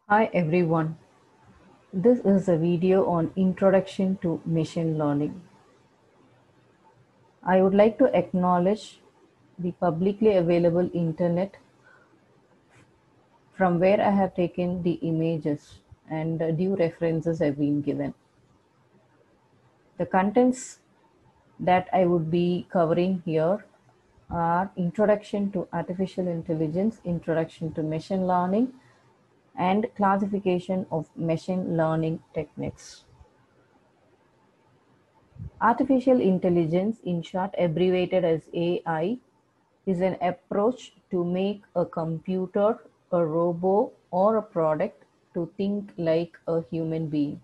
Hi everyone, this is a video on Introduction to Machine Learning. I would like to acknowledge the publicly available internet from where I have taken the images and due references have been given. The contents that I would be covering here are Introduction to Artificial Intelligence, Introduction to Machine Learning, and Classification of Machine Learning Techniques. Artificial intelligence, in short abbreviated as AI, is an approach to make a computer, a robot, or a product to think like a human being.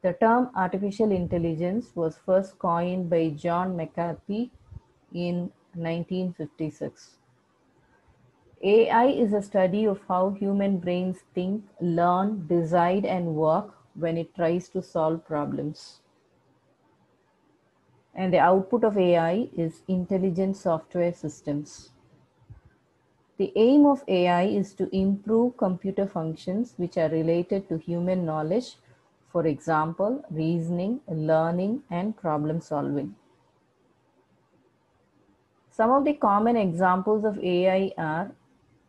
The term artificial intelligence was first coined by John McCarthy in 1956. AI is a study of how human brains think, learn, decide, and work when it tries to solve problems. And the output of AI is intelligent software systems. The aim of AI is to improve computer functions which are related to human knowledge, for example, reasoning, learning, and problem solving. Some of the common examples of AI are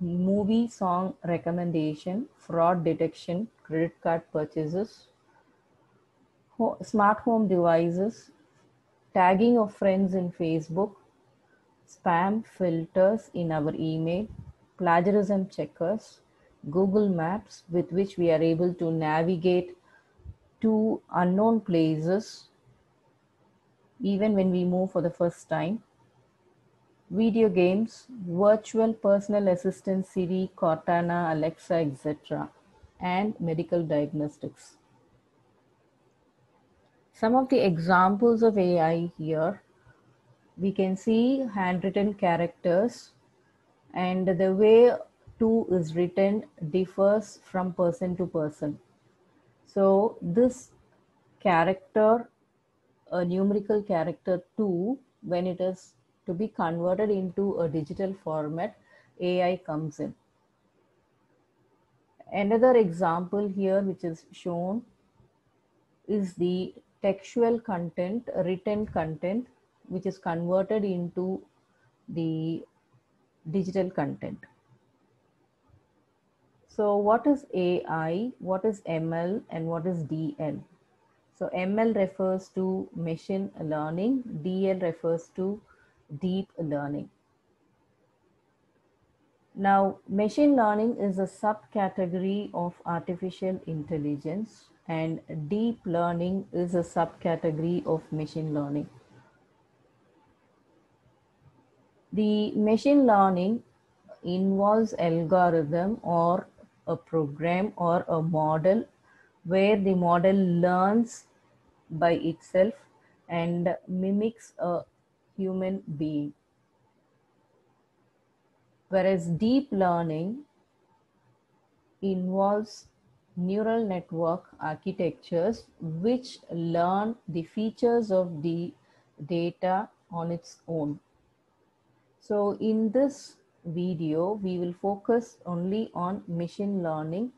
movie song recommendation, fraud detection, credit card purchases, smart home devices, tagging of friends in Facebook, spam filters in our email, plagiarism checkers, Google Maps with which we are able to navigate to unknown places even when we move for the first time, video games, virtual personal assistant Siri, Cortana, Alexa, etc., and medical diagnostics. Some of the examples of AI here, we can see handwritten characters, and the way two is written differs from person to person. So this character, a numerical character 2, when it is to be converted into a digital format, AI comes in. Another example here which is shown is the textual content, written content, which is converted into the digital content. So what is AI, what is ML, and what is DL? So ML refers to machine learning, DL refers to deep learning. Now, machine learning is a subcategory of artificial intelligence, and deep learning is a subcategory of machine learning. The machine learning involves algorithm or a program or a model where the model learns by itself and mimics a human being. Whereas deep learning involves neural network architectures which learn the features of the data on its own. So in this video, we will focus only on machine learning.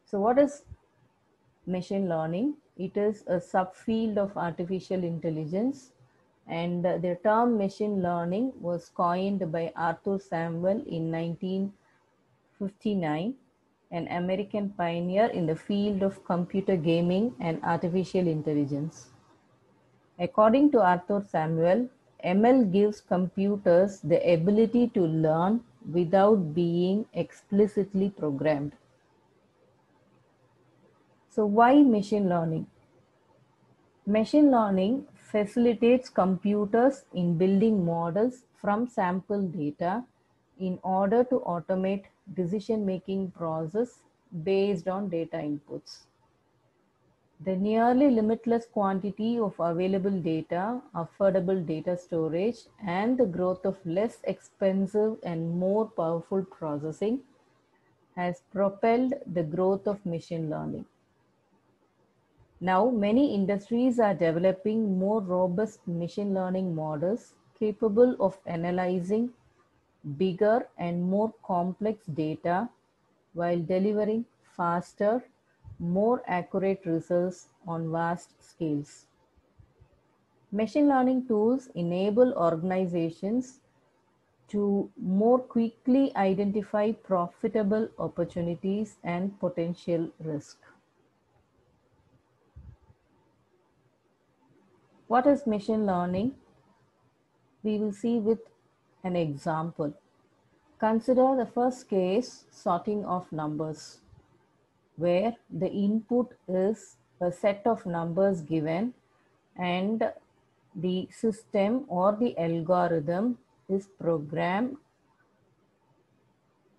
So what is machine learning? It is a subfield of artificial intelligence, and the term machine learning was coined by Arthur Samuel in 1959, an American pioneer in the field of computer gaming and artificial intelligence. According to Arthur Samuel, ML gives computers the ability to learn without being explicitly programmed. So why machine learning? Machine learning facilitates computers in building models from sample data in order to automate decision-making process based on data inputs. The nearly limitless quantity of available data, affordable data storage, and the growth of less expensive and more powerful processing has propelled the growth of machine learning. Now, many industries are developing more robust machine learning models capable of analyzing bigger and more complex data while delivering faster, more accurate results on vast scales. Machine learning tools enable organizations to more quickly identify profitable opportunities and potential risk. What is machine learning? We will see with an example. Consider the first case, sorting of numbers, where the input is a set of numbers given and the system or the algorithm is programmed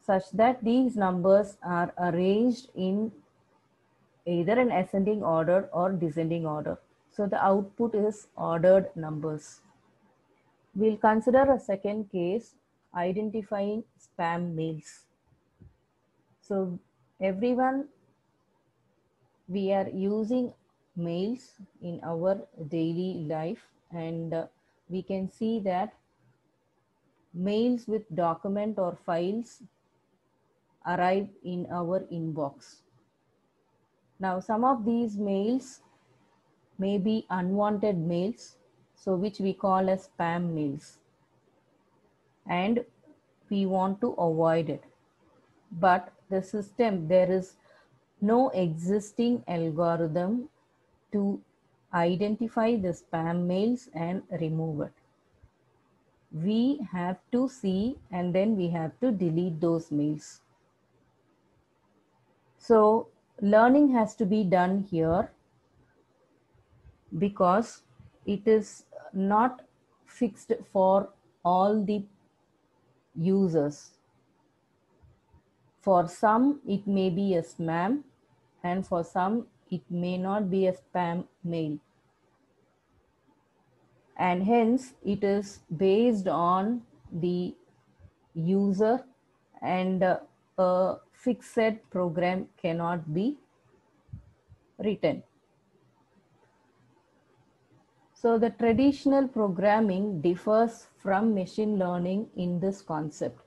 such that these numbers are arranged in either an ascending order or descending order. So the output is ordered numbers. We'll consider a second case, identifying spam mails. So everyone, we are using mails in our daily life, and we can see that mails with document or files arrive in our inbox. Now, some of these mails may be unwanted mails, so which we call as spam mails, and we want to avoid it. But the system, there is no existing algorithm to identify the spam mails and remove it. We have to see and then we have to delete those mails. So learning has to be done here because it is not fixed for all the users. For some, it may be a spam, and for some, it may not be a spam mail. And hence, it is based on the user, and a fixed program cannot be written. So the traditional programming differs from machine learning in this concept.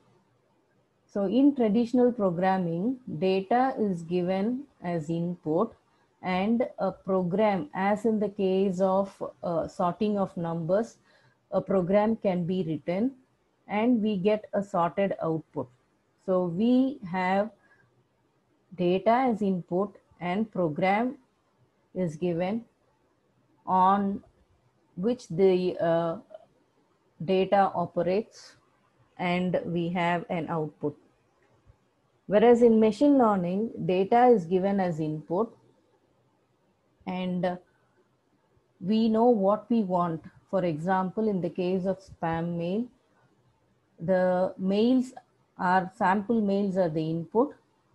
So in traditional programming, data is given as input and a program, as in the case of sorting of numbers, a program can be written and we get a sorted output. So we have data as input and program is given on which the data operates, and we have an output. Whereas in machine learning, data is given as input and we know what we want. For example, in the case of spam mail, the mails are sample mails are the input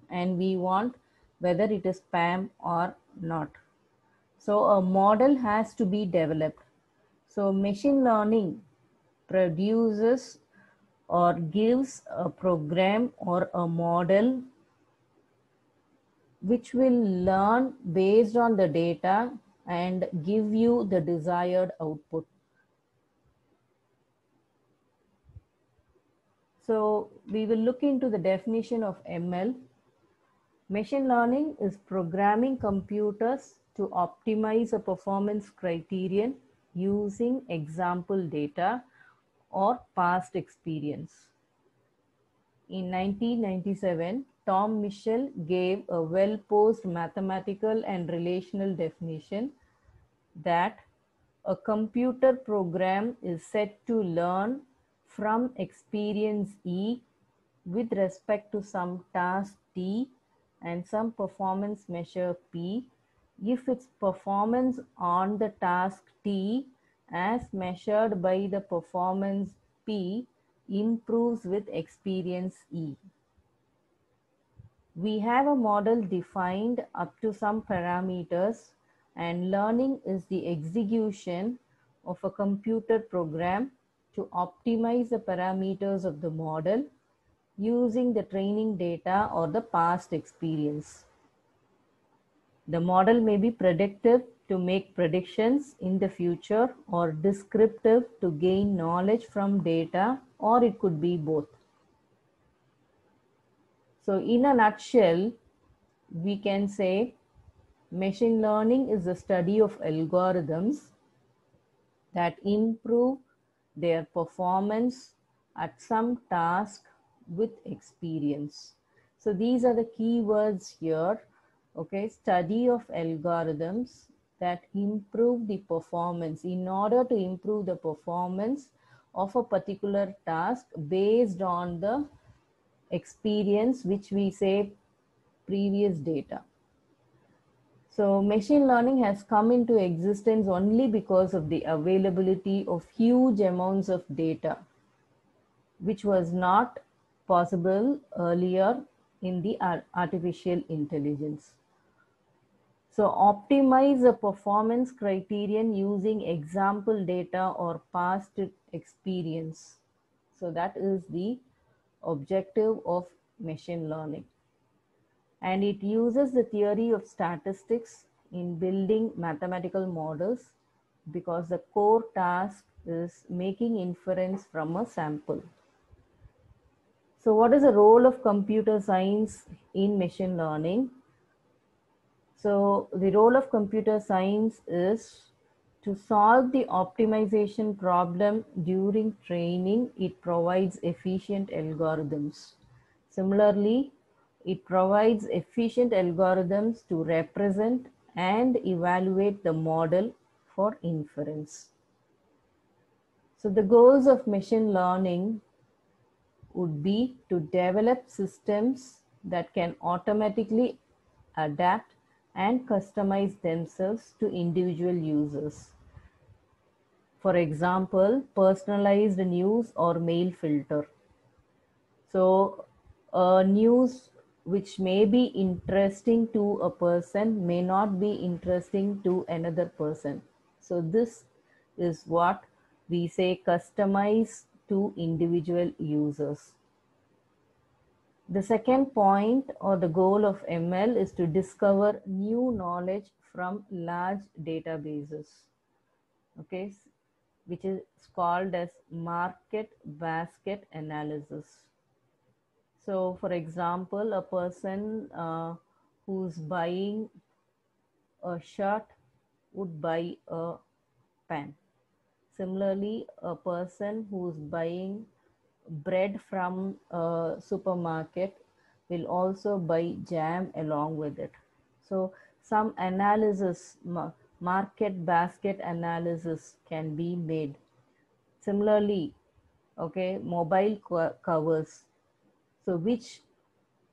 and we want whether it is spam or not. So a model has to be developed. So machine learning produces or gives a program or a model which will learn based on the data and give you the desired output. So we will look into the definition of ML. Machine learning is programming computers to optimize a performance criterion using example data or past experience. In 1997, Tom Mischel gave a well-posed mathematical and relational definition that a computer program is said to learn from experience E with respect to some task T and some performance measure P if its performance on the task T as measured by the performance P improves with experience E. We have a model defined up to some parameters, and learning is the execution of a computer program to optimize the parameters of the model using the training data or the past experience. The model may be predictive to make predictions in the future or descriptive to gain knowledge from data, or it could be both. So in a nutshell, we can say machine learning is the study of algorithms that improve their performance at some task with experience. So these are the key words here. Okay, study of algorithms that improve the performance. In order to improve the performance of a particular task based on the experience, which we say previous data. So machine learning has come into existence only because of the availability of huge amounts of data, which was not possible earlier in the artificial intelligence. So optimize a performance criterion using example data or past experience. So that is the objective of machine learning. And it uses the theory of statistics in building mathematical models because the core task is making inference from a sample. So what is the role of computer science in machine learning? So the role of computer science is to solve the optimization problem during training. It provides efficient algorithms. Similarly, it provides efficient algorithms to represent and evaluate the model for inference. So the goals of machine learning would be to develop systems that can automatically adapt and customize themselves to individual users. For example, personalized news or mail filter. So news which may be interesting to a person may not be interesting to another person. So this is what we say customize to individual users. The second point or the goal of ML is to discover new knowledge from large databases, okay, which is called as market basket analysis. So for example, a person who's buying a shirt would buy a pen. Similarly, a person who's buying bread from a supermarket will also buy jam along with it. So some analysis, market basket analysis can be made. Similarly, okay, mobile covers. So which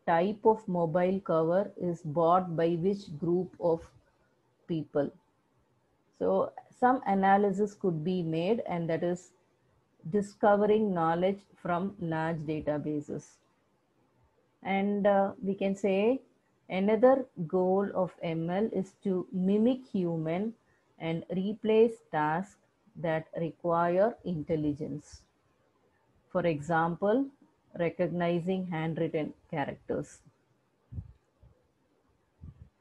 type of mobile cover is bought by which group of people? So some analysis could be made, and that is discovering knowledge from large databases. And we can say another goal of ML is to mimic human and replace tasks that require intelligence. For example, recognizing handwritten characters.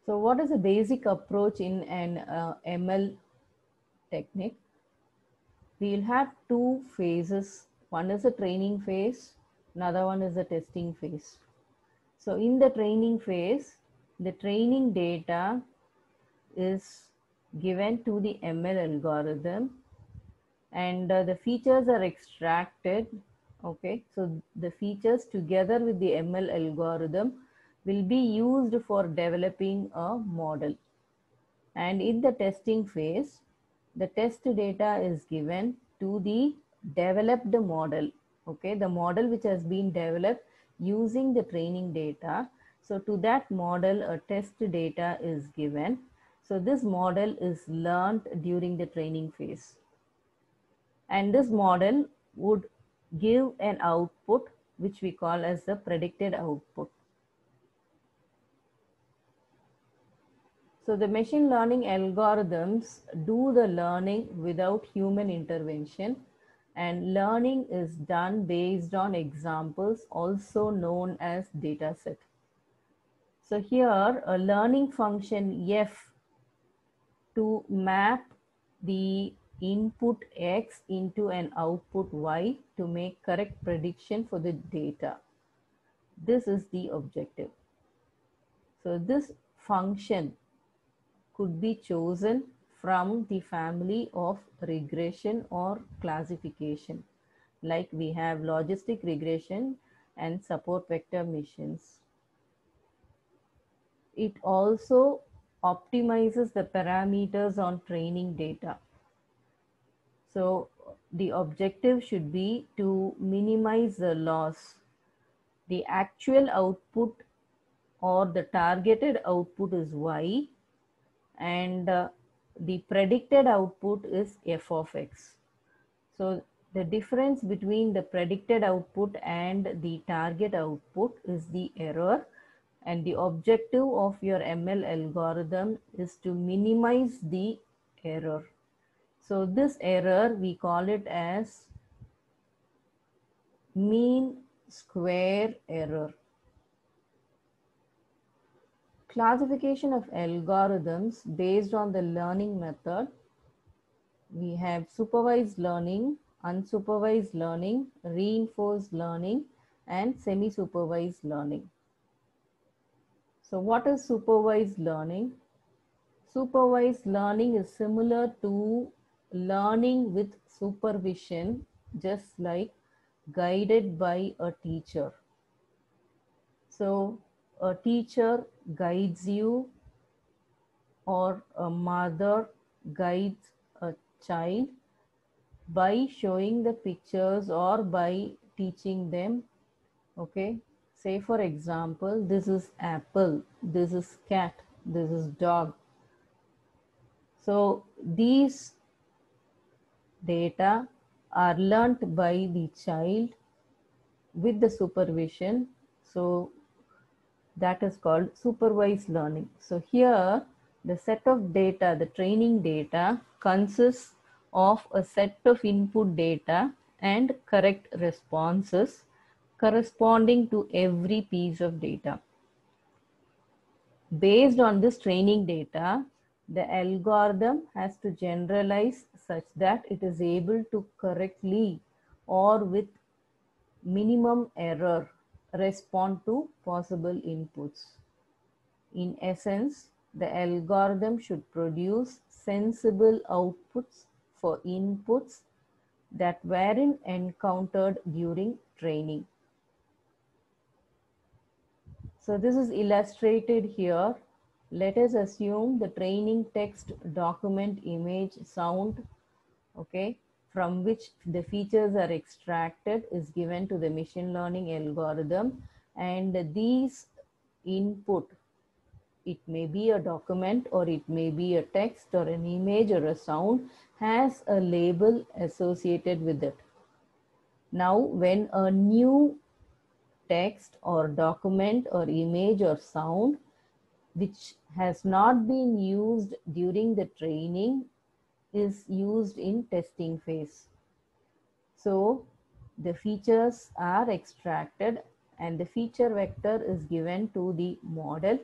So what is the basic approach in an ML technique? We'll have two phases. One is the training phase, another one is the testing phase. So in the training phase, the training data is given to the ML algorithm, and the features are extracted. Okay, so the features together with the ML algorithm will be used for developing a model. And in the testing phase, the test data is given to the developed model. Okay, the model which has been developed using the training data. So to that model, a test data is given. So this model is learned during the training phase. And this model would give an output which we call as the predicted output. So the machine learning algorithms do the learning without human intervention, and learning is done based on examples, also known as data set. So here a learning function f to map the input x into an output y to make correct prediction for the data. This is the objective. So this function could be chosen from the family of regression or classification. Like we have logistic regression and support vector missions. It also optimizes the parameters on training data. So the objective should be to minimize the loss. The actual output or the targeted output is y, and the predicted output is f of x. So the difference between the predicted output and the target output is the error, and the objective of your ML algorithm is to minimize the error. So this error, we call it as mean square error. Classification of algorithms based on the learning method. We have supervised learning, unsupervised learning, reinforced learning, and semi-supervised learning. So what is supervised learning? Supervised learning is similar to learning with supervision, just like guided by a teacher. So a teacher guides you, or a mother guides a child by showing the pictures or by teaching them. Okay, say for example, this is apple, this is cat, this is dog. So these data are learnt by the child with the supervision. So that is called supervised learning. So here the set of data, the training data, consists of a set of input data and correct responses corresponding to every piece of data. Based on this training data, the algorithm has to generalize such that it is able to correctly or with minimum error respond to possible inputs. In essence, the algorithm should produce sensible outputs for inputs that weren't encountered during training. So this is illustrated here. Let us assume the training text, document, image, sound, okay, from which the features are extracted is given to the machine learning algorithm, and these input, it may be a document or it may be a text or an image or a sound, has a label associated with it. Now when a new text or document or image or sound which has not been used during the training is used in testing phase, so the features are extracted and the feature vector is given to the model.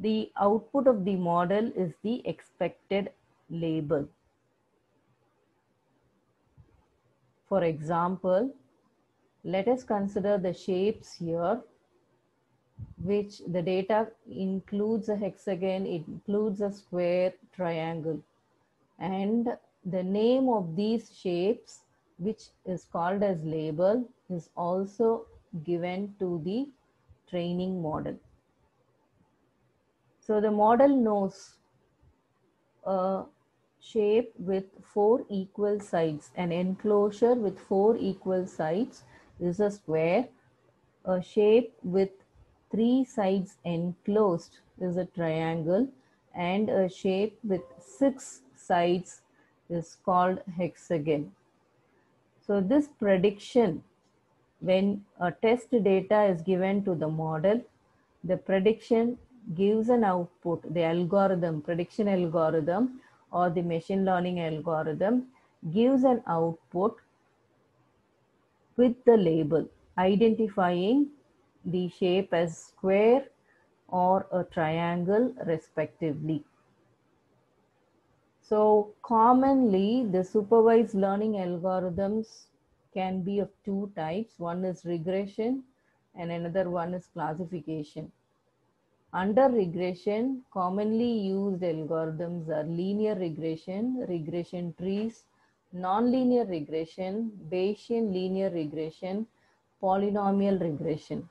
The output of the model is the expected label. For example, let us consider the shapes here, which the data includes a hexagon, it includes a square, triangle, and the name of these shapes, which is called as label, is also given to the training model. So the model knows a shape with 4 equal sides, an enclosure with 4 equal sides is a square. A shape with 3 sides enclosed is a triangle, and a shape with 6 sides is called hexagon. So this prediction, when a test data is given to the model, the prediction gives an output. The algorithm, prediction algorithm or the machine learning algorithm gives an output with the label identifying the shape as square or a triangle respectively. So commonly the supervised learning algorithms can be of 2 types. One is regression and another one is classification. Under regression, commonly used algorithms are linear regression, regression trees, nonlinear regression, Bayesian linear regression, polynomial regression.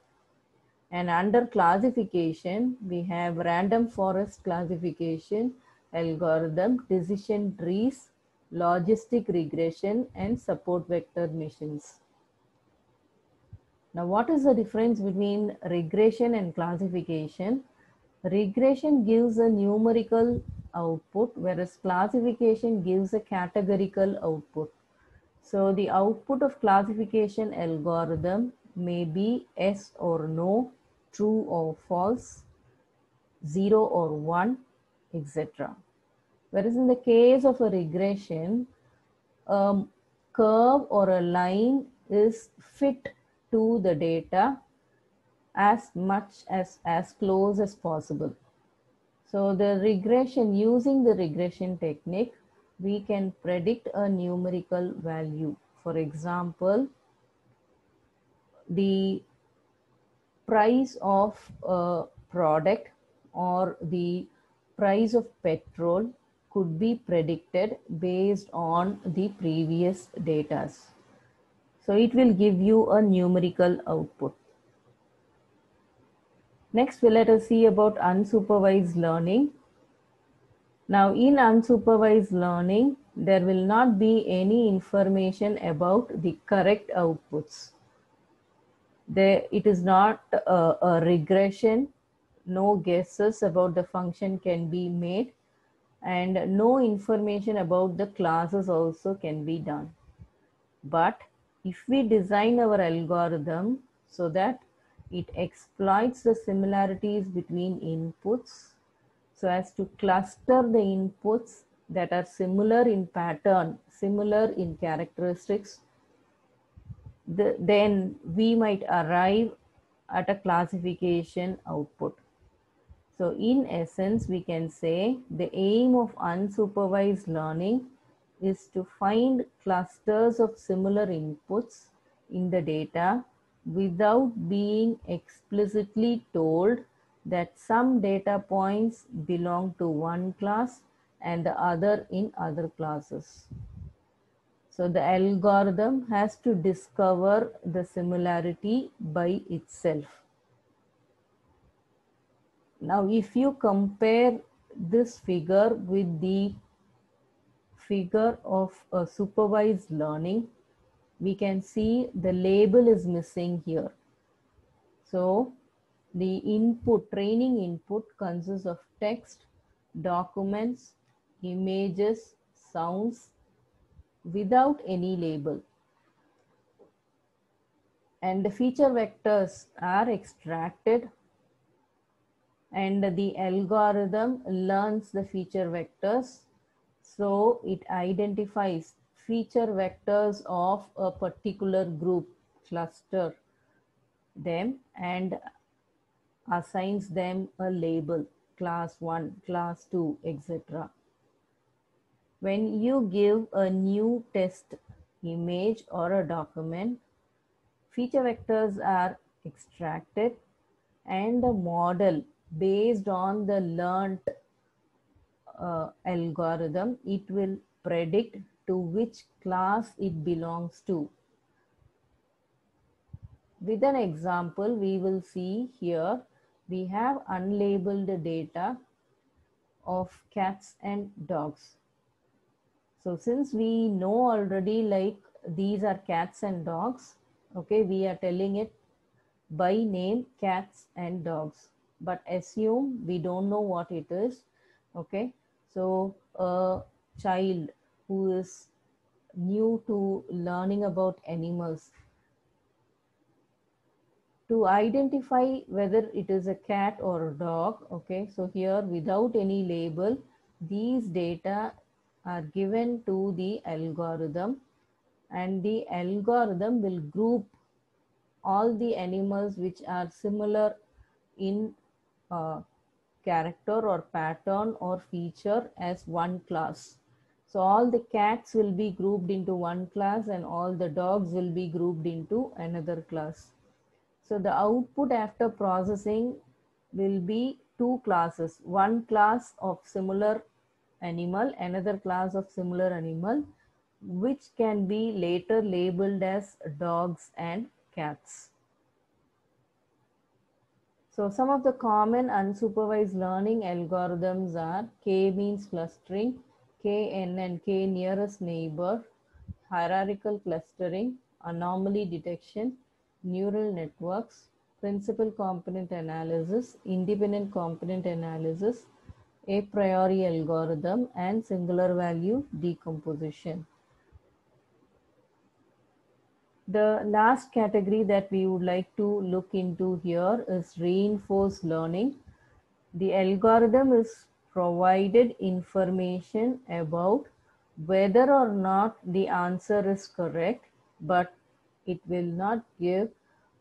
And under classification, we have random forest classification algorithm, decision trees, logistic regression, and support vector machines. Now, what is the difference between regression and classification? Regression gives a numerical output, whereas classification gives a categorical output. So the output of classification algorithm may be yes or no, true or false, 0 or 1, etc. Whereas in the case of a regression, a curve or a line is fit to the data as much as close as possible. So the regression, using the regression technique, we can predict a numerical value. For example, the price of a product or the price of petrol could be predicted based on the previous data. So it will give you a numerical output. Next, let us see about unsupervised learning. Now, in unsupervised learning, there will not be any information about the correct outputs. It is not a regression, no guesses about the function can be made, and no information about the classes also can be done. But if we design our algorithm so that it exploits the similarities between inputs, so as to cluster the inputs that are similar in pattern, similar in characteristics, then we might arrive at a classification output. So in essence, we can say the aim of unsupervised learning is to find clusters of similar inputs in the data without being explicitly told that some data points belong to one class and the other in other classes. So the algorithm has to discover the similarity by itself. Now, if you compare this figure with the figure of a supervised learning, we can see the label is missing here. So the input, training input consists of text, documents, images, sounds without any label. And the feature vectors are extracted and the algorithm learns the feature vectors. So it identifies feature vectors of a particular group, cluster them, and assigns them a label, class 1, class 2, etc. When you give a new test image or a document, feature vectors are extracted and the model, based on the learnt algorithm, it will predict to which class it belongs to. With an example, we will see here, we have unlabeled data of cats and dogs. So since we know already like these are cats and dogs, okay, we are telling it by name cats and dogs, but assume we don't know what it is, okay. So a child who is new to learning about animals, to identify whether it is a cat or a dog, okay, so here without any label, these data are given to the algorithm and the algorithm will group all the animals which are similar in character or pattern or feature as one class. So all the cats will be grouped into one class and all the dogs will be grouped into another class. So the output after processing will be two classes, one class of similar animal, another class of similar animal, which can be later labeled as dogs and cats. So some of the common unsupervised learning algorithms are K-means clustering, KN and K nearest neighbor, hierarchical clustering, anomaly detection, neural networks, principal component analysis, independent component analysis, a priori algorithm, and singular value decomposition. The last category that we would like to look into here is reinforced learning. The algorithm is provided information about whether or not the answer is correct, but it will not give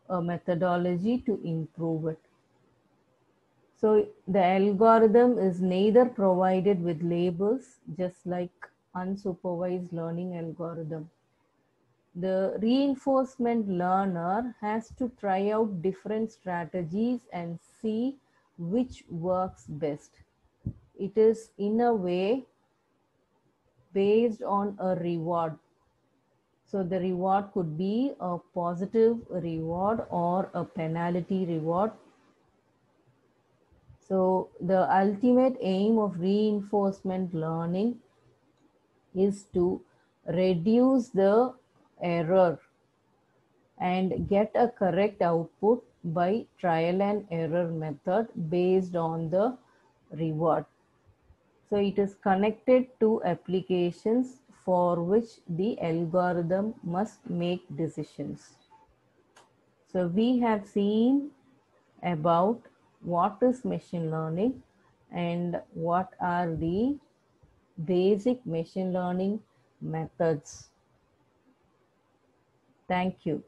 a methodology to improve it. So the algorithm is neither provided with labels, just like unsupervised learning algorithm. The reinforcement learner has to try out different strategies and see which works best. It is in a way based on a reward. So the reward could be a positive reward or a penalty reward. So the ultimate aim of reinforcement learning is to reduce the error and get a correct output by trial and error method based on the reward. So it is connected to applications for which the algorithm must make decisions. So we have seen about what is machine learning and what are the basic machine learning methods. Thank you.